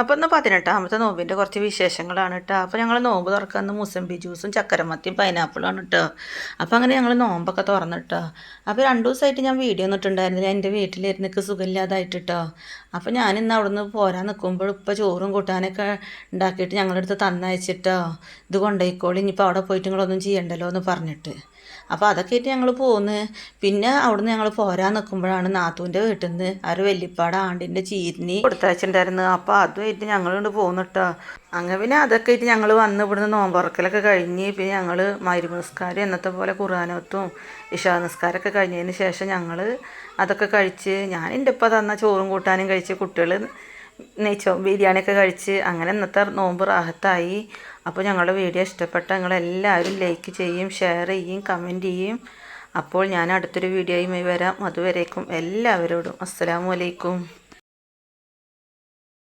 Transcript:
അപ്പോൾ ഇന്ന് 18ാമത്തെ നോമ്പിൻ്റെ കുറച്ച് വിശേഷങ്ങളാണ് കേട്ടോ. അപ്പോൾ ഞങ്ങൾ നോമ്പ് തുറക്കുന്ന മുസമ്പി ജ്യൂസും ചക്കരമത്തിയും പൈനാപ്പിളാണ് കേട്ടോ. അപ്പോൾ അങ്ങനെ ഞങ്ങൾ നോമ്പൊക്കെ തുറന്നിട്ടോ. അപ്പോൾ 2 ദിവസമായിട്ട് ഞാൻ വീഡിയോ ഒന്നിട്ടുണ്ടായിരുന്നില്ല, എൻ്റെ വീട്ടിലിരുന്ന് എനിക്ക് സുഖമില്ലാതായിട്ട് കേട്ടോ. അപ്പോൾ ഞാനിന്ന് അവിടുന്ന് പോരാൻ നിൽക്കുമ്പോൾ ഇപ്പോൾ ചോറും കൂട്ടാനൊക്കെ ഉണ്ടാക്കിയിട്ട് ഞങ്ങളടുത്ത് തന്നയച്ചിട്ടോ, ഇത് കൊണ്ടുപോയിക്കോളി, ഇനിയിപ്പോൾ അവിടെ പോയിട്ട് നിങ്ങളൊന്നും ചെയ്യണ്ടല്ലോ എന്ന് പറഞ്ഞിട്ട്. അപ്പോൾ അതൊക്കെ ആയിട്ട് ഞങ്ങൾ പോന്ന്. പിന്നെ അവിടുന്ന് ഞങ്ങൾ പോരാൻ നിൽക്കുമ്പോഴാണ് നാത്തൂൻ്റെ വീട്ടിൽ നിന്ന് ഒരു വെല്ലിപ്പാട് ആണ്ടിൻ്റെ ചീരിനി കൊടുത്തയച്ചിട്ടുണ്ടായിരുന്നു. അപ്പോൾ അതുമായിട്ട് ഞങ്ങളുകൊണ്ട് പോന്നിട്ടോ. അങ്ങനെ പിന്നെ അതൊക്കെ ആയിട്ട് ഞങ്ങൾ വന്ന് ഇവിടുന്ന് നോമ്പുറക്കലൊക്കെ കഴിഞ്ഞ് പിന്നെ ഞങ്ങൾ മഗ്‌രിബ് നിസ്കാരം എന്നത്തെ പോലെ ഖുർആനോത്തും ഇശാ നിസ്കാരമൊക്കെ കഴിഞ്ഞതിന് ശേഷം ഞങ്ങൾ അതൊക്കെ കഴിച്ച് ഞാൻ എൻ്റെ ഇപ്പം തന്ന ചോറും കൂട്ടാനും കഴിച്ച് കുട്ടികൾ ബിരിയാണിയൊക്കെ കഴിച്ച് അങ്ങനെ ഇന്നത്തെ നോമ്പ് റാഹത്തായി. അപ്പോൾ ഞങ്ങളുടെ വീഡിയോ ഇഷ്ടപ്പെട്ട നിങ്ങളെല്ലാവരും ലൈക്ക് ചെയ്യും, ഷെയർ ചെയ്യും, കമൻറ്റ് ചെയ്യും. അപ്പോൾ ഞാൻ അടുത്തൊരു വീഡിയോയുമായി വരാം. അതുവരേക്കും എല്ലാവരോടും അസ്സലാമു അലൈക്കും.